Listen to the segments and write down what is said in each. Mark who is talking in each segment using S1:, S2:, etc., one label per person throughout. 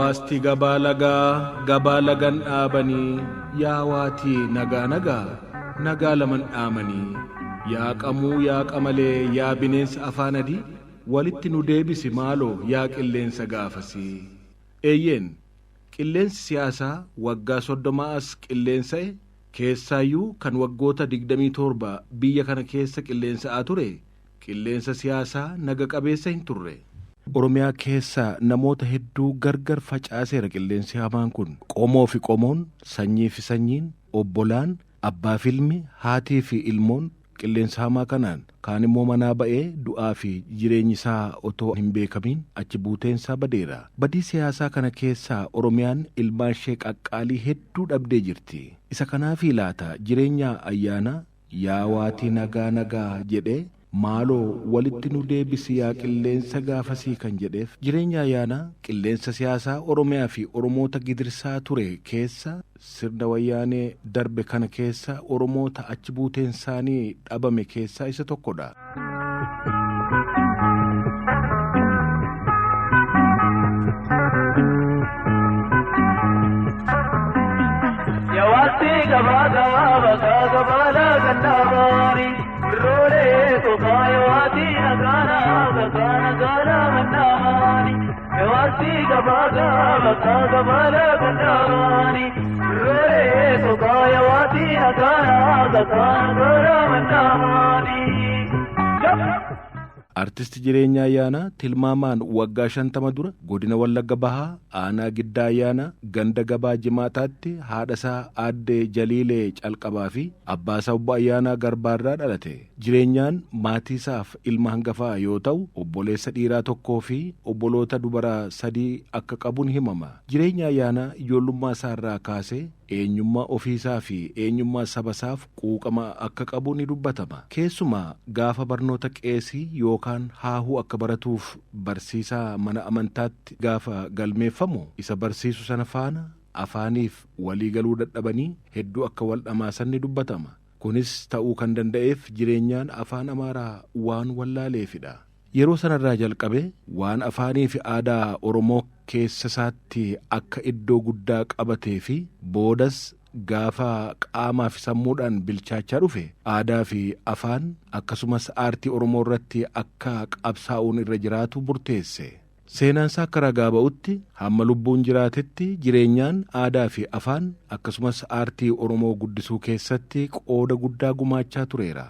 S1: Yawaasti gabaa lagan dhaabanii yaawaatii nagaa laman dhaamanii yaa qamuu yaa qamalee yaa bineensa afaan adii walitti nu deebisi maaloo yaa qilleensa gaafasii. Eeyyeen qilleensi siyaasaa waggaa 30 as qilleensa'e keessaayyuu kan waggoota 27 biyya kana keessa qilleensa'aa ture qilleensa siyaasaa naga qabeessa hin turre. Oromiyaa keessa namoota hedduu gargar facaaseera qilleensi hamaan kun. Qomoo fi qomoon, sanyii fi sanyiin, obbolaan, abbaa fi ilmi, haatii fi ilmoon qilleensa hamaa kanaan kaan immoo manaa ba'ee du'aa fi jireenyi isaa otoo hin beekamiin achi buuteensaa badeera. Badii siyaasaa kana keessaa Oromiyaan ilmaan ishee qaqqaalii hedduu dhabdee jirti. Isa kanaafii laata jireenya ayyaana yaa waatii nagaa jedhee maaloo walitti nu deebisi yaa qilleensa gaafasii kan jedheef jireenya ayyaana qilleensa siyaasaa Oromiyaa fi Oromoota gidirsaa ture keessa sirna wayyaanee darbe kana keessa Oromoota achi buuteen isaanii dhabame keessaa isa tokkodha.
S2: Yawaasti gabaa lagan Role to kayawati nagana mandamani Yawati gabaga bala gandamani Role to kayawati nagana mandamani.
S1: Artisti jireenya ayyaanaa tilmaamaan waggaa 50 dura godina Wallagga Bahaa aanaa Giddaa ayyaana ganda gabaa jimaataatti haadhasaa aadde Jaliilee Calqabaa fi abbaasaa obbo Ayyaanaa Garbaarraa dhalate. Jireenyaan maatiisaaf ilma hangafaa yoo ta'u obboleessa dhiiraa tokkoo fi obboloota dubaraa 3 akka qabuun himama. Jireenya ayyaanaa ijoollummaa isaarraa kaasee eenyummaa ofiisaa fi eenyummaa sabasaaf quuqama akka qabu ni dubbatama. Keessumaa gaafa barnoota qeesii yookaan haahuu akka baratuuf barsiisaa mana amantaatti gaafa galmeeffamu isa barsiisu sana faana afaaniif waliigaluu dadhabanii hedduu akka wal dhamaasan ni dubbatama. Kunis ta'uu kan danda'eef jireenyaan afaan Amaaraa waan wallaaleefidha. Yeroo sanarraa jalqabee waan afaanii fi aadaa Oromoo keessa isaatti akka iddoo guddaa qabatee fi boodas gaafa qaamaa fi sammuudhaan bilchaachaa dhufe aadaa fi afaan akkasumas aartii Oromoo irratti akka qabsaa'uun irra jiraatu murteesse. Seenaansaa akka ragaa ba'utti hamma lubbuun jiraatetti jireenyaan aadaa fi afaan akkasumas aartii Oromoo guddisuu keessatti qooda guddaa gumaachaa tureera.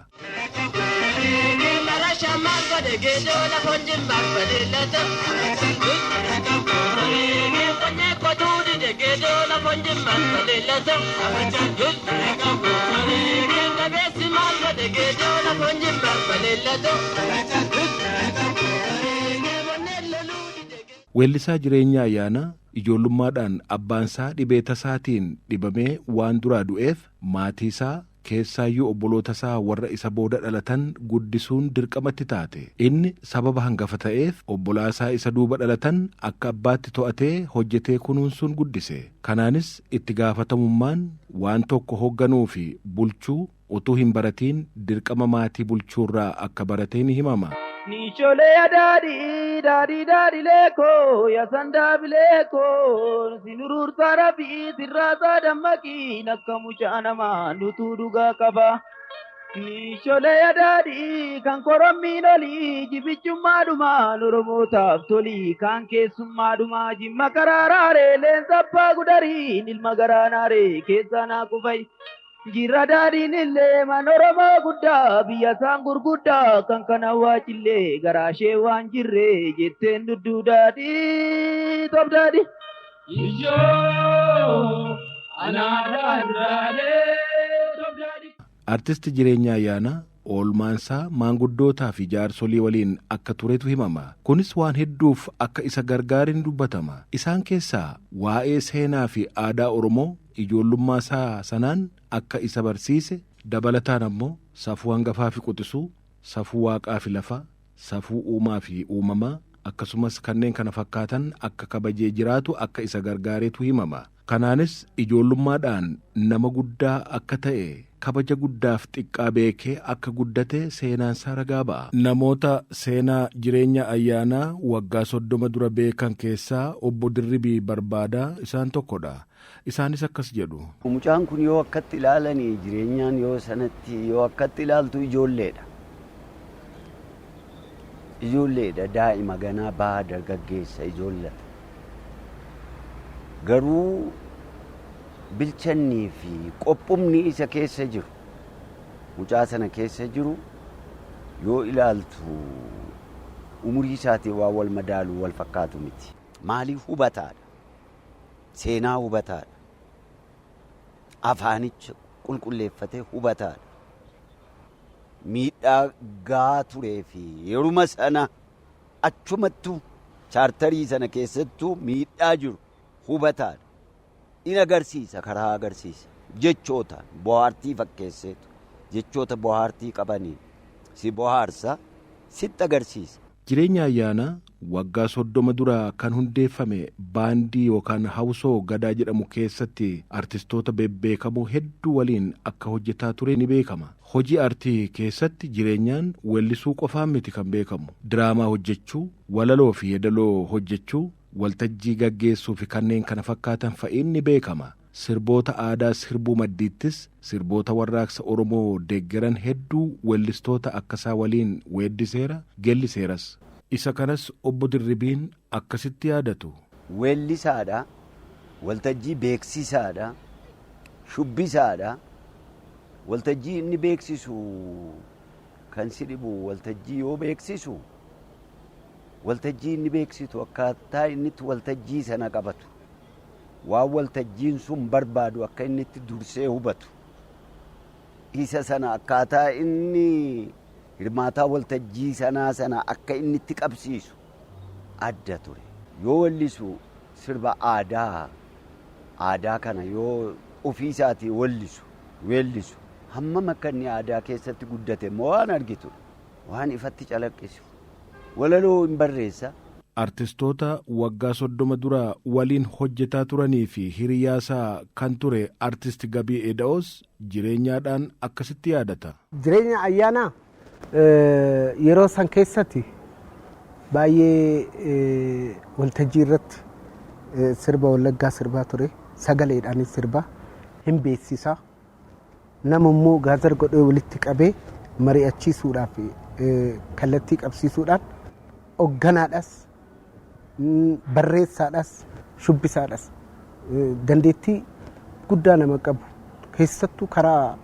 S1: Weellisaa jireenya ayyaanaa ijoollummaadhaan abbaansaa dhibee tasaatiin dhibamee waan duraa du'eef maatii isaa keessaayyuu obboloota isaa warra isa booda dhalatan guddisuun dirqamatti taate. Inni sababa hangafa ta'eef obbolaasaa isa duuba dhalatan akka abbaatti to'atee hojjetee kunuunsuun guddise. Kanaanis itti gaafatamummaan waan tokko hoogganuu fi bulchuu utuu hin baratiin dirqama maatii bulchuurraa akka barate ni himama.
S2: Ni chole ya dadi leko ya sanda bileko sinurur tarafi sirrata damaki nakamuchana mandutu duga kaba. Ni chole ya dadi kan korommi loli jibichu maduma loromota toli kan kesu maduma jimma kararare lensappa gudari nilma garanare kesana kufai. Jirra daadhiin illee manoromoo guddaa biyya isaan gurguddaa kan kana waachillee garaashee waan jirre jetteen dudduudhaadhi tobdaadhi. Ijoo anaadhaadhaalee tobdaadhi.
S1: Artisti jireenya ayyaanaa oolmaansaa maanguddootaa fi jaarsolii waliin akka turetu himama. Kunis waan hedduuf akka isa gargaariin dubbatama. Isaan keessaa waa'ee seenaa fi aadaa Oromoo ijoollummaa isaa sanaan akka isa barsiise dabalataan ammoo safuu hangafaa fi quxisuu, safuu waaqaa fi lafaa, safuu uumaa fi uumamaa akkasumas kanneen kana fakkaatan akka kabajee jiraatu akka isa gargaaretu himama. Kanaanis ijoollummaadhaan nama guddaa akka ta'e kabaja guddaaf xiqqaa beekee akka guddate seenaansaa ragaa ba'a. Namoota seenaa jireenya ayyaanaa waggaa 30 dura beekan keessaa obbo Dirribii Barbaadaa isaan tokkodha. Isaanis akkas jedhu.
S3: Mucaan kun yoo akkatti ilaalanii jireenyaan yoo sanatti yoo akkatti ilaaltu ijoolleedha. Ijoolleedha daa'ima ganaa baha dargaggeessa ijoollata. Garuu bilchannii fi qophumni isa keessa jiru mucaa sana keessa jiru yoo ilaaltu umurii isaatii waa wal madaalu wal fakkaatu miti. Maaliif hubataadha? Seenaa hubataadha. Afaanicha qulqulleeffatee hubataadha. Miidhaa gaa turee fi yeruma sana achumattuu chaartarii sana keessattuu miidhaa jiru hubataadha. In agarsiisa karaa agarsiisa. Jechoota bohaartii fakkeesseetu jechoota bohaartii qabanii si bohaarsa sitti agarsiisa.
S1: Jireenya ayyaanaa waggaa 30 dura kan hundeeffame baandii yookaan hawsoo gadaa jedhamu keessatti artistoota bebbeekamoo hedduu waliin akka hojjetaa ture ni beekama. Hojii artii keessatti jireenyaan weellisuu qofaan miti kan beekamu. Diraamaa hojjechuu, walaloo fi yeedaloo hojjechuu, waltajjii gaggeessuu fi kanneen kana fakkaatan fa'iin ni beekama. Sirboota aadaa sirbuu maddiittis sirboota warraaqsa Oromoo deeggaran hedduu weellistoota akkasaa waliin weeddiseera, geelliseeras. Isa kanas obbo Dirribiin akkasitti yaadatu.
S3: Weellisaadha, waltajjii beeksisaadha, shubbisaadha. Waltajjii inni beeksisu kan si dhibu waltajjii yoo beeksisu waltajjii inni beeksitu akkaataa inni waltajjii sana qabatu. Waan waltajjiin sun barbaadu akka inni itti dursee hubatu. Isa sana akkaataa inni hirmaataa waltajjii sana akka inni itti qabsiisu adda ture. Yoo weellisu sirba aadaa kana yoo ofii isaatii weellisu hammam akka inni aadaa keessatti guddate immoo waan argitu waan ifatti calaqqisu. Walaloo hin barreessa.
S1: Artistoota waggaa 30 dura waliin hojjetaa turanii fi hiriyaasaa kan ture artist Gabii Eda'oos jireenyaadhaan akkasitti yaadata.
S4: Jireenya ayyaanaa yeroo san keessatti baay'ee waltajjii irratti sirba wallaggaa sirbaa ture. Sagaleedhaanis sirbaa hin beeksisaa. Nama immoo gaazar godhee walitti qabee mari'achiisuudhaaf kallattii qabsiisuudhaan hogganaadhaas barreessaadhaas shubbisaadhaas dandeettii guddaa nama qabu keessattuu karaa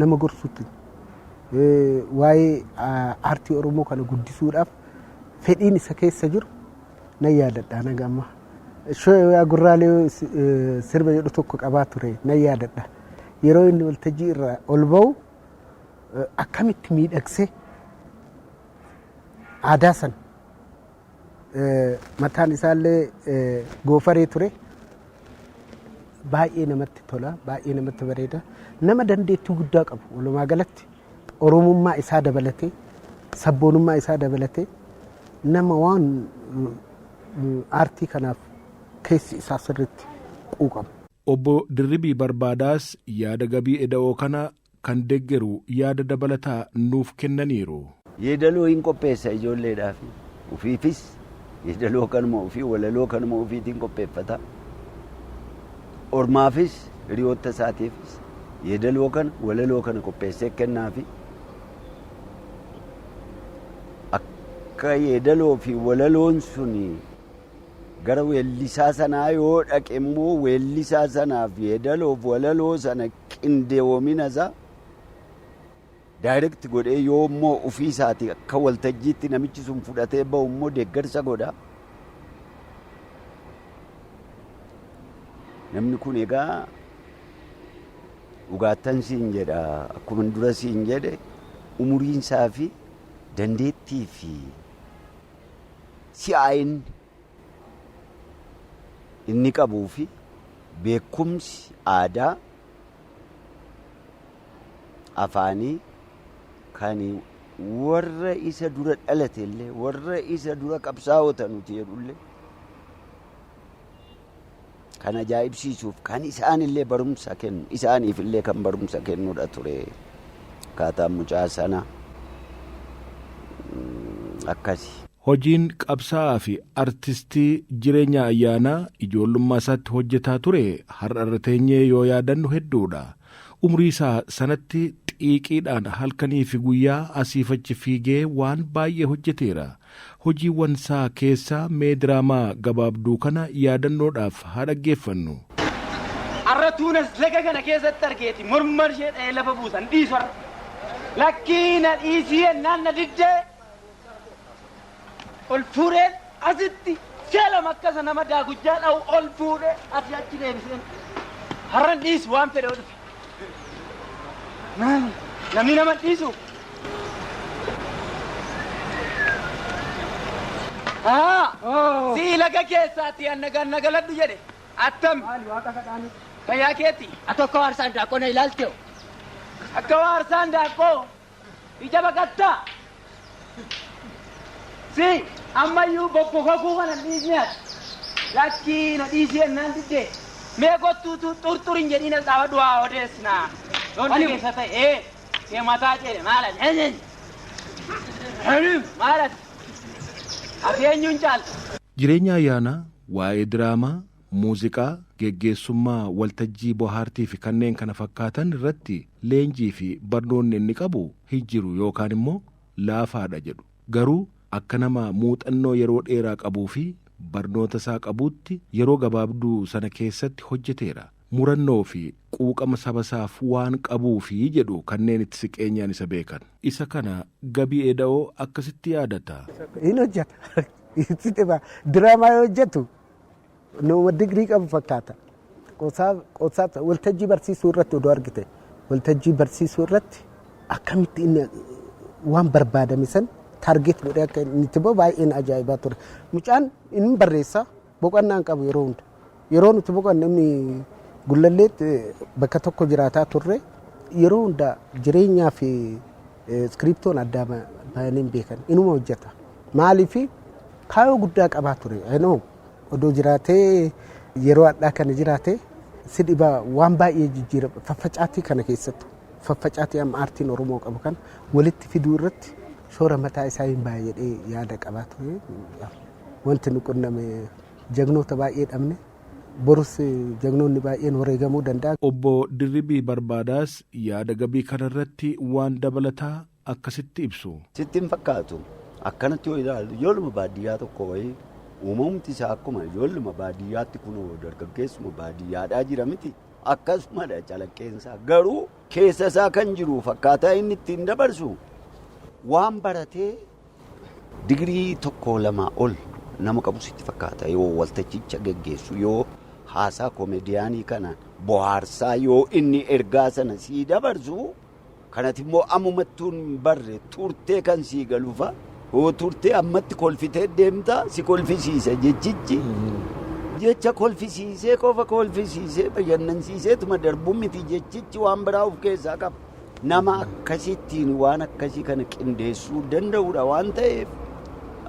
S4: nama gorsuutti waa'ee aartii Oromoo kana guddisuudhaaf fedhiin isa keessa jiru nan yaadadha nagamma. Shoo'aa gurraalee sirba jedhu tokko qabaa ture nan yaadadha. Yeroo inni waltajjii irraa ol ba'u akkamitti miidhagsee aadaa sana mataan isaallee goofaree ture. Baay'ee namatti tola, baay'ee namatti bareeda. Nama dandeettii guddaa qabu. Walumaa galatti Oromummaa isaa dabalatee, sabboonummaa isaa dabalatee nama waan aartii kanaaf keessi isaa sirriitti quuqamu.
S1: Obbo Dirribii Barbaadaas yaada Gabii Eda'oo kana kan deeggaru yaada dabalataa nuuf kennaniiru.
S3: Yeedaloo hin qopheessa ijoolleedhaaf ufiifis yeedaloo kanuma ufii walaloo kanuma ufiitiin qopheeffata. Ormaafis hiriyoota isaatiifis yeedaloo kana walaloo kana qopheessee kennaafi akka yeedaloo fi walaloon suni gara weellisaa sanaa yoo dhaqe immoo weellisaa sanaaf yeedaloof walaloo sana qindeewwamina isaa daayirekti godhee yoo immoo ufii isaati akka waltajjiitti namichi sun fudhatee bahu immoo deeggarsa godha. Namni kun egaa dhugaattan siin jedha akkuma dura siin jedhe umuriinsaa fi dandeettii fi si'aayin inni qabuu fi beekumsi aadaa afaanii kan warra isa dura dhalate illee warra isa dura qabsaa'ota nuti jedhullee kan ajaa'ibsiisuuf kan isaanillee barumsa kennu isaaniifillee kan barumsa kennudha ture akkaataa mucaa sana akkasi.
S1: Hojiin qabsaa'aa fi artistii jireenya ayyaanaa ijoollummaa isaatti hojjetaa ture har'a irra teenyee yoo yaadannu hedduudha. Umrii isaa sanatti xiiqiidhaan halkanii fi guyyaa asiif achi fiigee waan baay'ee hojjeteera. Hojiiwwan isaa keessaa mee diraamaa gabaabduu kana yaadannoodhaaf haa dhaggeeffannu.
S2: Arratuunas laga kana keessatti argeeti morma ishee dha'ee lafa buusan dhiisu har'a. Lakkii na dhiisii ennaan na diddee ol fuudheen asitti seelama akkasa nama daagujjaa dha'u ol fuudhee asii achi deebiseen har'an dhiisu waan fedhe dhufe. Namni nama dhiisu. Sii laga keessaatti anna galadhu jedhe attam. Fayyaa keetti.
S5: Ati akka waarsaan daakkoo na ilaaltee.
S2: Akka waarsaan daakkoo ija baqattaa. Si ammayyuu bokkokokuu kana dhiisneet lakkii na dhiisii ennaan diddee mee kottuutu xurxuriin jedhiina xaaba du'aa odeessinaa. Loon keessa ta'e kee mataa jedhe maalat maalat afeenyuun caalta.
S1: Jireenya ayyaanaa waa'ee diraamaa, muuziqaa, geggeessummaa, waltajjii bohaartii fi kanneen kana fakkaatan irratti leenjii fi barnoonni inni qabu hin jiru yookaan immoo laafaadha jedhu. Garuu akka nama muuxannoo yeroo dheeraa qabuu fi barnoota isaa qabuutti yeroo gabaabduu sana keessatti hojjeteera. Murannoo fi quuqama saba isaaf waan qabuu fi jedhu kanneen itti siqeenyaan isa beekan. Isa kana Gabii Eda'oo akkasitti yaadata.
S4: Inni hojjeta. Diraamaa yoo hojjetu nama digrii qabu fakkaata. Qoosaa waltajjii barsiisuu irratti odoo argite waltajjii barsiisuu irratti akkamitti inni waan barbaadame san taargeet godhee akka inni itti bahu baay'een ajaa'ibaa ture. Mucaan inni barreessaa boqonnaan qabu yeroo hunda. Yeroo nuti boqonne inni Gullalleetti bakka tokko jiraataa turre yeroo hunda jireenyaa fi iskiriptoon addaa baay'een beekan inuma hojjeta. Maaliif kaayoo guddaa qabaa ture. Odoo jiraatee yeroo addaa kana jiraatee si dhibaa waan baay'ee jijjiirama faffacaatii kana keessattu faffacaatii amma aartiin Oromoo qabu kan walitti fiduu irratti shoora mataa isaa hin baay'ee yaada qabaa ture. Wanti nu qunname jagnoota baay'ee dhabne. Borus jagnoonni baay'een wareegamuu danda'a.
S1: Obbo Dirribii Barbaadaas yaada Gabii kanarratti waan dabalataa akkasitti ibsu.
S3: Sitti hin fakkaatu akkanatti yoo ilaalu ijoolluma baadiyyaa tokko wayii uumamti isaa akkuma ijoolluma baadiyyaatti kunoo dargaggeessuma baadiyyaadhaa jira miti akkasumadha calaqqeensaa garuu keessa isaa kan jiru fakkaataa inni ittiin dabarsu waan baratee digirii tokko lamaa ol nama qabu sitti fakkaata yoo waltajjicha geggeessu yoo haasaa koomediyaanii kana bohaarsaa yoo inni ergaa sana sii dabarsu kanatti immoo ammumattuun barre turtee kan sii galuufa oo turtee ammatti kolfitee deemta si kolfisiisa jechichi jecha kolfisiisee qofa kolfisiisee bashannansiiseetuma darbuu miti jechichi waan biraa of keessaa qaba nama akkasittiin waan akkasii kana qindeessuu danda'udha waan ta'eef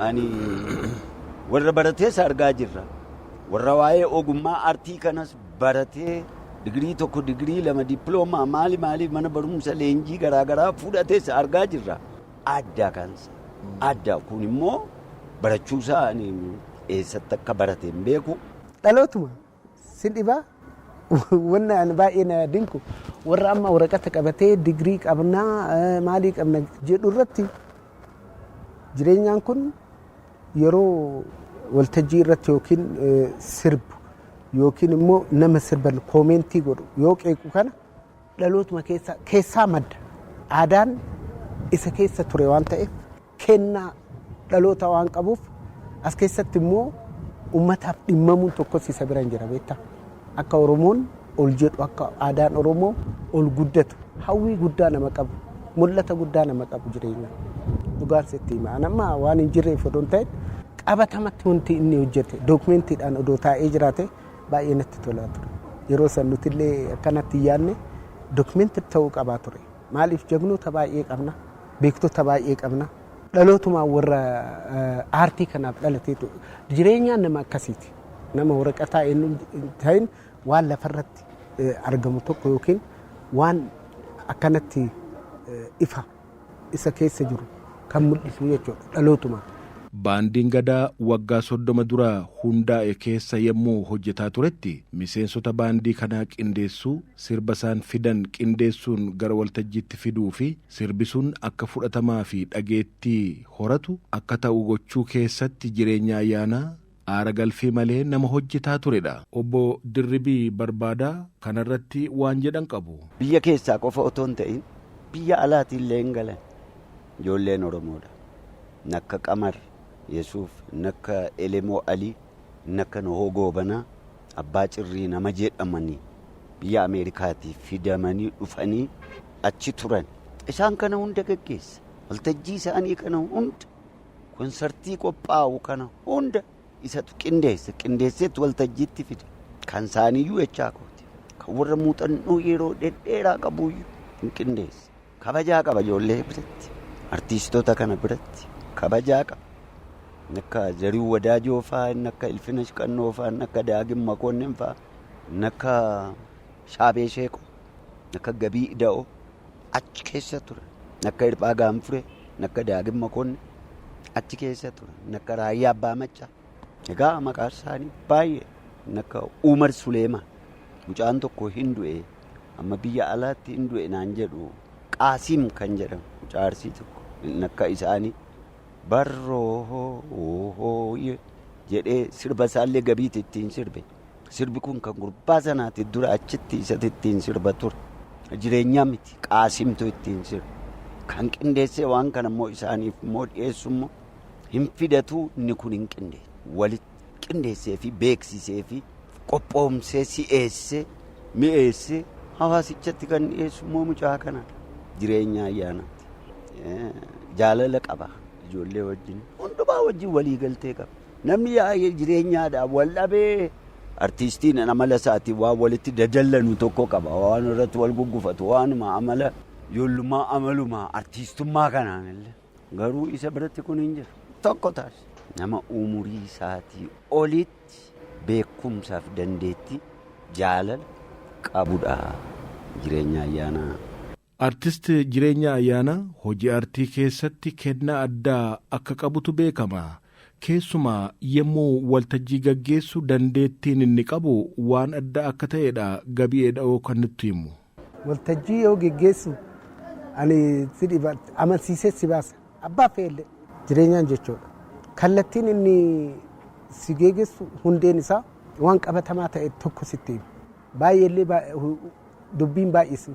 S3: ani warra baratees argaa jirra warra waa'ee ogummaa aartii kanas baratee digirii tokko digirii lama dippiloomaa maaliif mana barumsa leenjii garaagaraa fudhatees argaa jirra adda kansa adda kun immoo barachuusaa ani eessatti akka barate hin beeku.
S4: Dhalootuma si dhibaa wanna ani baay'ee na dinku warra amma waraqata qabatee digirii qabnaa maalii qabna jedhu irratti jireenyaan kun yeroo waltajjii irratti yookiin sirbu yookiin immoo nama sirban koomentii godhu yoo qeequ kana dhalootuma keessaa madda aadaan isa keessa ture waan ta'eef kennaa dhaloota waan qabuuf as keessatti immoo ummataaf dhimmamuun tokkos isa bira hin jira beektaa akka Oromoon ol jedhu akka aadaan Oromoo ol guddatu hawwii guddaa nama qabu mul'ata guddaa nama qabu jireenya dhugaan sitti hima anamma waan hin jirreef odoon ta'e qabatamatti wanti inni hojjete dookumentiidhaan odoo taa'ee jiraate baay'ee natti tolaa ture yeroo san nuti illee akkanatti yaadne dookumentii ta'uu qabaa ture maaliif jagnoota baay'ee qabna beektota baay'ee qabna dhalootumaan warra aartii kanaaf dhalateetu jireenyaan nama akkasiiti nama waraqataa hin ta'in waan lafarratti argamu tokko yookiin waan akkanatti ifa isa keessa jiru kan mul'isu jechuudha dhalootuma.
S1: Baandiin Gadaa waggaa 30 dura hundaa'e keessa yommuu hojjetaa turetti miseensota baandii kanaa qindeessuu sirba isaan fidan qindeessuun gara waltajjiitti fiduu fi sirbi sun akka fudhatamaa fi dhageettii horatu akka ta'u gochuu keessatti jireenya ayyaanaa aara galfii malee nama hojjetaa turedha. Obbo Dirribii Barbaadaa kanarratti waan jedhan qabu.
S3: Biyya keessaa qofa otoo hin ta'in biyya alaatiillee hin galan ijoolleen Oromoodha. Nakka Qamar Yesuuf, nakka Elemoo Alii, nakka Nohoo Goobanaa, Abbaa Cirrii nama jedhamanii biyya Ameerikaatii fidamanii dhufanii achi turan. Isaan kana hunda gaggeessa. Waltajjii isaanii kana hunda, konsartii qophaa'u kana hunda isatu qindeessa. Qindeesseetti waltajjiitti fide. Kan isaaniiyyuu jechaa kooti. Kan warra muuxannoo yeroo dhedheeraa qabuyyuu hin qindeessa. Kabajaa qaba ijoollee biratti. Artiistoota kana biratti kabajaa qaba. Nakka Zariuu Wadaajoo fa'aa, nakka Ilfinash Qannoo fa'aa, nakka Daagim Makoonnin fa'aa, nakka Shaabee Sheekoo, nakka Gabii Ida'oo achi keessa ture. Nakka Hirphaa Gaanfuree, nakka Daagim Makoonnin achi keessa ture. Nakka Raayyaa Abbaa Maccaa. Egaa maqaan isaanii baay'ee. Nakka Umar Suleemaan mucaan tokko hin du'e amma biyya alaatti hin du'e naan jedhu Qaasiim kan jedhamu mucaa Arsii tokko nakka isaanii. Barroo jedhee sirba isaallee Gabiitti ittiin sirbe. Sirbi kun kan gurbaa sanaatti dura achitti isatti ittiin sirba ture. Jireenyaa miti Qaasimtu ittiin sirba. Kan qindeessee waan kana immoo isaaniif immoo dhiyeessu immoo hin fidatu inni kun hin qindeessu. Walitti qindeessee fi beeksisee fi qophoomsee si'eessee mi'eessee hawaasichatti kan dhiyeessu immoo mucaa kanadha. Jireenya ayyaanaati. Jaalala qaba. Ijoollee wajjin hundumaa wajjin walii galtee qaba. Namni yaa'ee jireenyaadhaaf wal dhabee artiistiin amala isaatiin waan walitti dadallanu tokko qaba. Waan irratti wal guggufatu waanuma amala ijoollummaa amalumaa artiistummaa kanaan illee garuu isa biratti kun hin jiru. Tokko taas nama umurii isaatii olitti beekumsaaf dandeettii jaalala qabudha jireenya ayyaanaa.
S1: Artist Jireenya Ayyaanaa hojii artii keessatti kennaa addaa akka qabutu beekama. Keessumaa yommuu waltajjii gaggeessu dandeettiin inni qabu waan addaa akka ta'edha Gabii Eda'oo kan nutti himu.
S4: Waltajjii yoo gaggeessu ani amansiisee si baasa. Abbaa fe'ellee jireenyaan jechuudha. Kallattiin inni si gaggeessu hundeen isaa waan qabatamaa ta'e tokko sitti hima. Baay'eellee dubbiin baay'isu.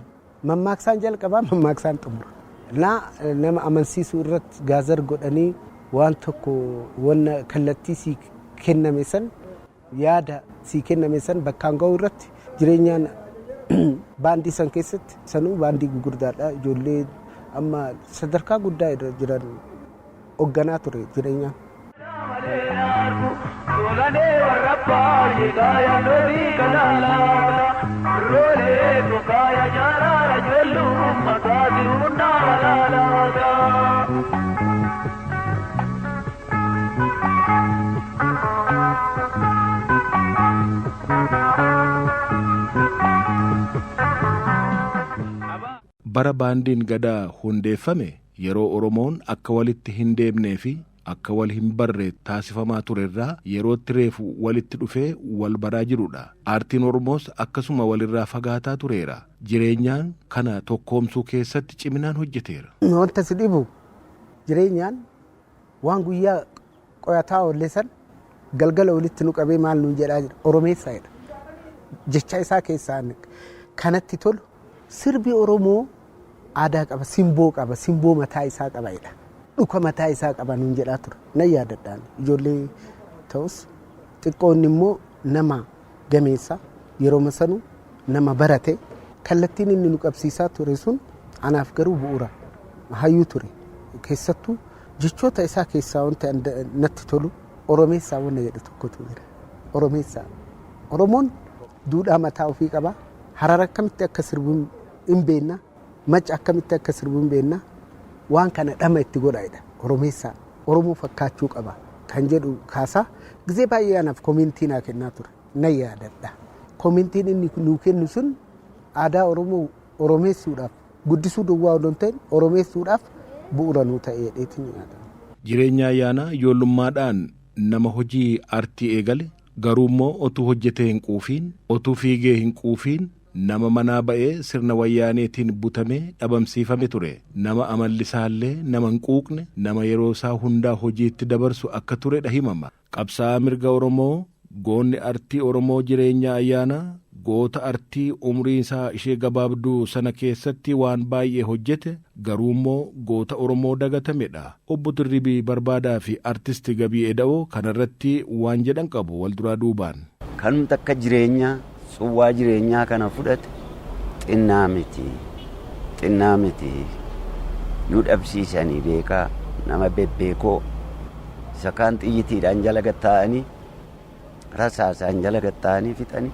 S4: Mammaaksaan jalqabaa mammaaksaan xumura. Nama amansiisuu irratti gaazar godhanii waan tokko wanna kallattii sii kenname san yaada sii kenname san bakkaan ga'uu irratti jireenyaan baandii san keessatti sanuu baandii gurguddaadha. Ijoollee amma sadarkaa guddaa irra jiran hoogganaa ture jireenyaan.
S1: Bara baandiin Gadaa hundeeffame yeroo Oromoon akka walitti hin deemnee fi akka wal hin barre taasifamaa turerraa yerootti reefu walitti dhufee wal baraa jirudha. Aartiin Oromoos akkasuma walirraa fagaataa tureera. Jireenyaan kana tokkoomsuu keessatti ciminaan hojjeteera.
S4: Wanta si dhibu jireenyaan waan guyyaa qoyataa olleessan galgala walitti nu qabee maal nuun jedhaa jira. Oromeessaadha. Jecha isaa keessaa kanatti tolu sirbi Oromoo aadaa qaba, simboo mataa isaa qabaidha. Dhuka mataa isaa qaba nuun jedhaa ture. Nan yaadadhaan ijoollee ta'us xiqqoonni immoo nama gameessa yeroo masanuu nama barate kallattiin inni nu qabsiisaa ture sun anaaf garuu bu'uura hayyuu ture. Keessattuu jechoota isaa keessaa wanta natti tolu Oromeessaa wanna jedhu tokkotu jira. Oromeessaa. Oromoon duudhaa mataa ofii qaba. Harara akkamitti akka sirbuun hin beekna. Macca akkamitti akka sirbuun hin beekna. Waan kana dhama itti godhaidha. Oromeessaa. Oromoo fakkaachuu qaba. kan jedhu kaasaa gisee baay'ee anaaf koomintii naa kennaa ture na yaadadha. Koomintiin inni nuu kennu sun aadaa Oromoo oromeessuudhaaf guddisuu duwwaa odoo hin ta'in oromeessuudhaaf bu'uura nuu ta'ee dheetiin yaadama.
S1: Jireenya ayyaanaa ijoollummaadhaan nama hojii aartii eegale garuummoo otuu hojjetee hin quufiin otuu fiigee hin quufiin nama manaa ba'ee sirna wayyaaneetiin butamee dhabamsiifame ture. Nama amalli isaallee nama hin quuqne nama yeroo isaa hundaa hojiitti dabarsu akka turedha himama. Qabsaa'aa mirga Oromoo goonni artii Oromoo jireenya ayyaanaa goota artii umrii isaa ishee gabaabduu sana keessatti waan baay'ee hojjete garuummoo goota Oromoo dagatamedha. Obbo Dirribii Barbaadaa fi artisti Gabii Eda'oo kanarratti waan jedhan qabu wal duraa duubaan.
S3: Kanumti akka jireenyaa tsuwwaa jireenyaa kana fudhate xinnaa miti nu dhabsiisanii beekaa nama bebbeekoo isa kaan xiyyitiidhaan jala gatta'anii rasaasaan jala gatta'anii fixanii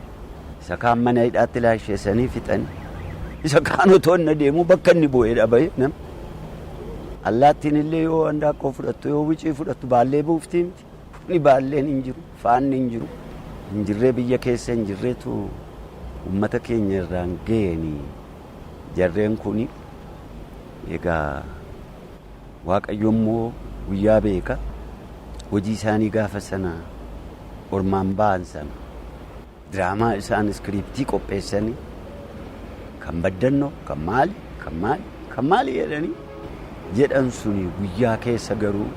S3: isa kaan mana hidhaatti laasheessanii fixanii isa kaan otoo inni deemu bakka inni bu'ee dhabaye nama allaattiin illee yoo handaaqqoo fudhattu yoo wicii fudhattu baallee buuftii miti ni baalleen hin jiru faanni hin jiru. Injirree biyya keessa injirreetu uummata keenya irraan ga'anii jarreen kuni egaa Waaqayyo immoo guyyaa beeka hojii isaanii gaafa sana ormaan ba'an sana diraamaa isaan iskiriiptii qopheessanii kan baddannoo kan maali jedhanii jedhan suni guyyaa keessa garuu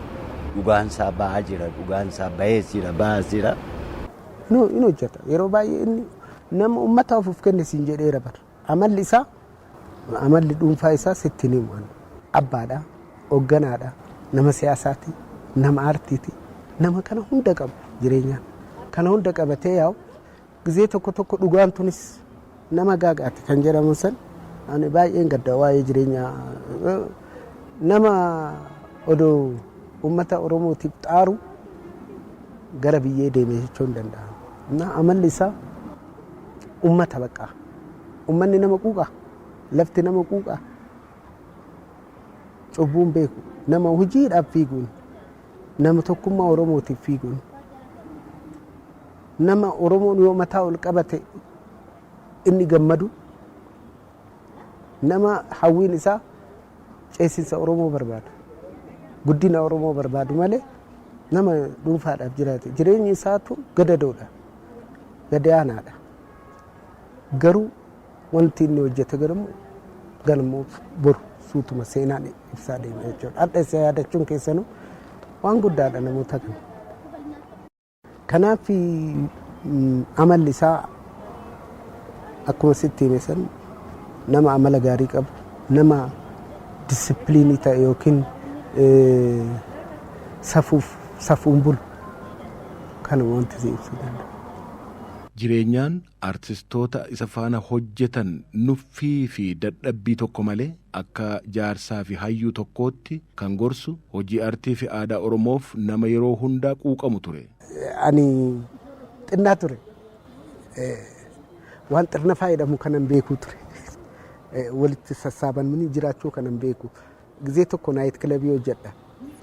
S3: dhugaansaa ba'aa jira dhugaansaa ba'ees jira.
S4: No, hojjeta yeroo baay'ee inni nama uummata ofuuf kenne siin jedheera bara amalli dhuunfaa isaa sitti ni himu abbaadha hoogganaadha nama siyaasaati nama aartiiti nama kana hunda qabu jireenyaan kana hunda qabatee yaa'u gisee tokko dhugaan tunis nama gaagaati kan jedhamu san ani baay'een gadda waa'ee jireenyaa nama odoo uummata Oromootiif xaaru gara biyyee deemee jechuun danda'ama. Na amalli isaa uummata baqqaa uummanni nama quuqaa lafti nama quuqaa cubbuun beeku nama hojiidhaaf fiiguun nama tokkummaa Oromootiif fiiguun nama Oromoon yoo mataa ol qabate inni gammadu nama hawwiin isaa ceesisa Oromoo barbaadu guddina Oromoo barbaadu malee nama dhuunfaadhaaf jiraate jireenyi isaatu gadadoodha gadaanaadha garuu wanti inni hojjete galmoo boru suutuma seenaan ibsaa deema jechuudha adda isa yaadachuun keessanuu waan guddaadha namoota kana kanaaf amalli isaa akkuma sitti hime san nama amala gaarii qabu nama disipiliinii ta'e yookiin safuun bulu kana wanti si ibsuu danda'a.
S1: Jireenyaan artistoota isa faana hojjetan nuffii fi dadhabbii tokko malee akka jaarsaa fi hayyuu tokkootti kan gorsu hojii artii fi aadaa Oromoof nama yeroo hundaa quuqamu ture.
S4: Ani xinnaa ture waan xirna fayyadamu kanan beekuu ture walitti sassaaban jiraachuu kanan beeku gisee tokko naayit kilabii hojjedha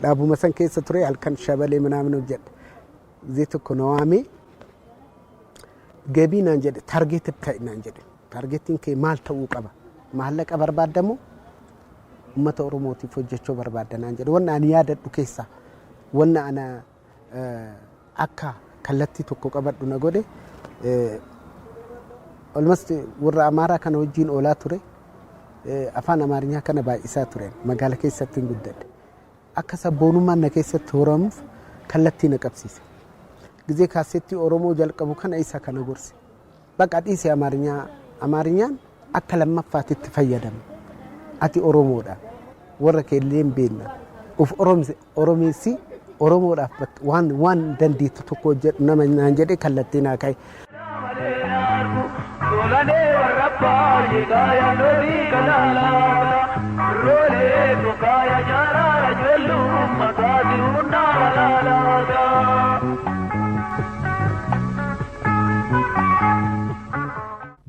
S4: dhaabuma san keessa ture halkan shabalee manaamin hojjedha gisee tokko na waamee gabii naan jedhe taargeetii ta'e naan jedhe taargeetiin kee maal ta'uu qaba maallaqa barbaadamu uummata Oromootiif hojjechuu barbaada naan jedhe wanna ani yaadadhu keessa wanna ana akka kallattii tokko qabadhu na godhe almost warra Amaaraa kana wajjin oolaa ture afaan Amaarinyaa kana baay'isaa ture magaala keessatti hin guddadhe akka sabboonummaan na keessatti horamuuf kallattii na qabsiise gisee kaasetti Oromoo jalqabu kana isa kana gorse baqa dhiise Amaarinyaan akka lammaffaatitti fayyadamu ati Oromoodha warra keellee hin beekna of Oromeessi Oromoodhaaf waan dandeettu tokko nama naan jedhe kallattii naa ka'e.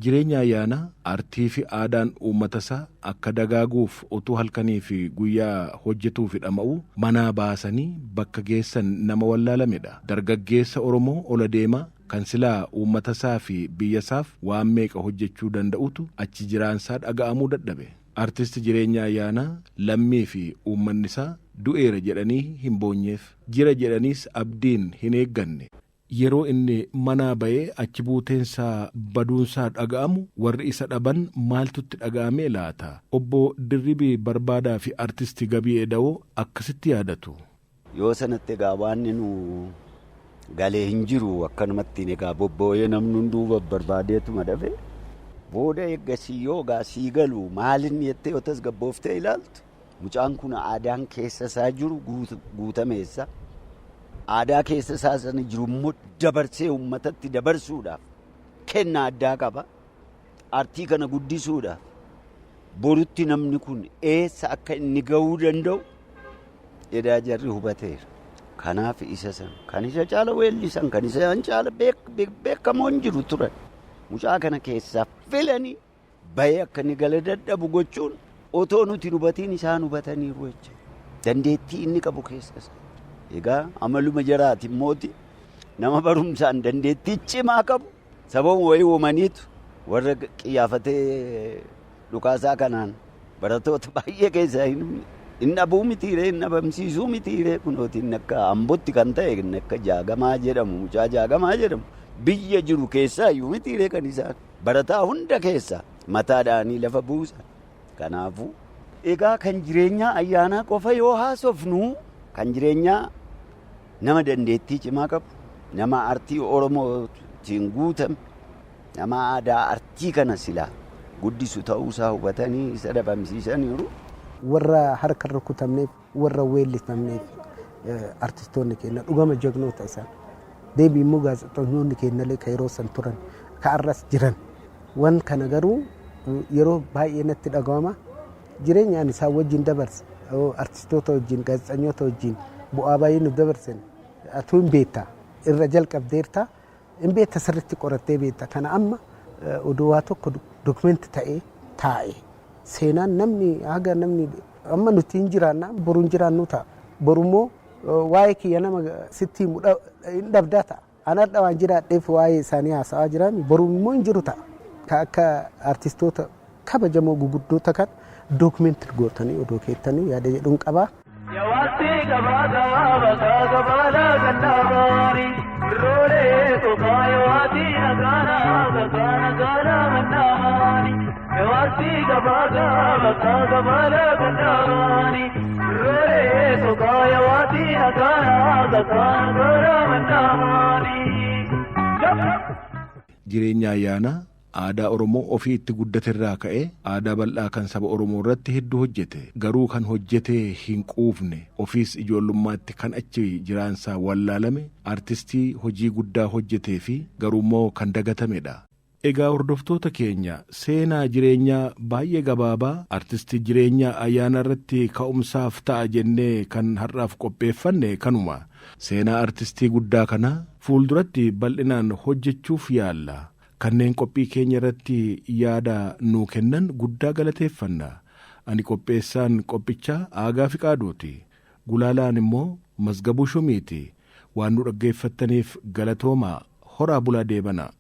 S1: Jireenya ayyaana aartii fi aadaan uummata isaa akka dagaaguuf utuu halkanii fi guyyaa hojjetuu fi dhama'u manaa baasanii bakka geessan nama wallaalamedha. Dargaggeessa Oromoo ola deemaa kan silaa uummata isaa fi biyya isaaf waan meeqa hojjechuu danda'utu achi jiraansaa dhaga'amuu dadhabe. Artisti Jireenya ayyaanaa lammii fi uummanni isaa du'eera jedhanii hin boonyeef, jira jedhaniis abdiin hin eegganne. Yeroo inni manaa ba'ee achi buuteensaa baduunsaa dhaga'amu warri isa dhaban maaltutti dhaga'amee laata? Obbo Dirribii Barbaadaa fi artisti Gabii Eda'oo akkasitti yaadatu.
S3: Yoo sanatti egaa waan nu galee hin jiru akkanumatti egaa bobbooyee namni hunduu barbaadeetuma dhabe. Booda eeggasii yoo gaasii galu maalinni jettee yoo tasgabbooftee ilaaltu mucaan kun aadaan keessa isaa jiru guutameessa. Aadaa keessa isaa sana jiru immoo dabarsee uummatatti dabarsuudhaaf kennaa addaa qaba. Aartii kana guddisuudhaaf borutti namni kun eessa akka inni gahuu danda'u edaa jarri hubateera. Kanaaf isa sana kan isa caala weellisan kan isa caala beekamoon jiru turan. Mucaa kana keessaa filanii bahee akka inni gala dadhabu gochuun otoo nuti hubatiin isaan hubataniiru jechuudha. Dandeettii inni qabu keessas. Egaa amaluma jaraati mooti nama barumsaan dandeettii cimaa qabu sababa wayii uumaniitu warra qiyyaafatee dhukaasaa kanaan baratoota baay'ee keessaa hin dhabuu mitiiree hin dhabamsiisuu mitiiree kunootiin akka Ambootti kan ta'e akka Jaagamaa jedhamu mucaa Jaagamaa jedhamu. Biyya jiru keessaa iyyuu mitiiree kan isaan barataa hunda keessaa mataadhaanii lafa buusan. Kanaafuu egaa kan jireenyaa ayyaanaa qofa yoo haasofnu kan jireenyaa nama dandeettii cimaa qabu, nama aartii Oromootiin guutame, nama aadaa aartii kana silaa guddisu ta'uusaa hubatanii isa dhabamsiisaniiru.
S4: Warra harka rukutamneef warra weellisamneef artistoonni keenya dhugama jagnoota isaan. Deebii immoo gaazexeessitoonni keenyallee kan yeroo san turan kan arras jiran waan kana garuu yeroo baay'ee natti dhaga'ama. Jireenyaan isaa wajjin dabarse artistoota wajjin gaazexeessitoota wajjin bu'aa baay'ee nu dabarsen atuu hin beekta irra jalqabdeerta hin beekta sirriitti qorattee beekta. Kana amma oduu waa tokko dokumeenti ta'ee taa'e seenaan namni haga namni amma nuti hin jiraanna boru hin jiraannu ta'a borummoo waa'ee kiyya nama sitti hin dhabdaa ta'a. Anadha waan jiraadheef waa'ee isaanii haasa'aa jiran boru immoo hin jiru ta'a. Akka artistoota kabajamoo guguddoota kan dookumentii gootanii odoo keettanii yaada jedhuun qabaa.
S2: Yawaatti gabaa baala gannaamaani biroolee kophaa yawaatti nagaana mannaamaani. Yawaatti gabaa baala gannaamaani biroolee kophaa yawaatti nagaana mannaamaani.
S1: Jireenya ayyaanaa aadaa Oromoo ofii itti guddaterraa ka'ee aadaa bal'aa kan saba Oromoo irratti hedduu hojjete. Garuu kan hojjetee hin quufne ofiis ijoollummaatti kan achi jiraansaa wallaalame artistii hojii guddaa hojjetee fi garuummoo kan dagatamedha. Egaa hordoftoota keenya seenaa jireenyaa baay'ee gabaabaa artistii Jireenya ayyaana irratti ka'umsaaf ta'a jennee kan har'aaf qopheeffanne kanuma. Seenaa artistii guddaa kana fuulduratti bal'inaan hojjechuuf yaalla. Kanneen qophii keenya irratti yaada nuu kennan guddaa galateeffanna. Ani qopheessaan qophichaa Aagaa Fiqaaduuti. Gulaalaan immoo Mazgabuu Shumiiti. Waan nu dhaggeeffattaniif galatoomaa horaa bulaa deebana.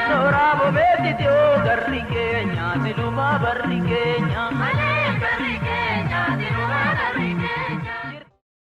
S2: Sooraa bobeetti tiyoo garri keenya, silumaa barri keenya.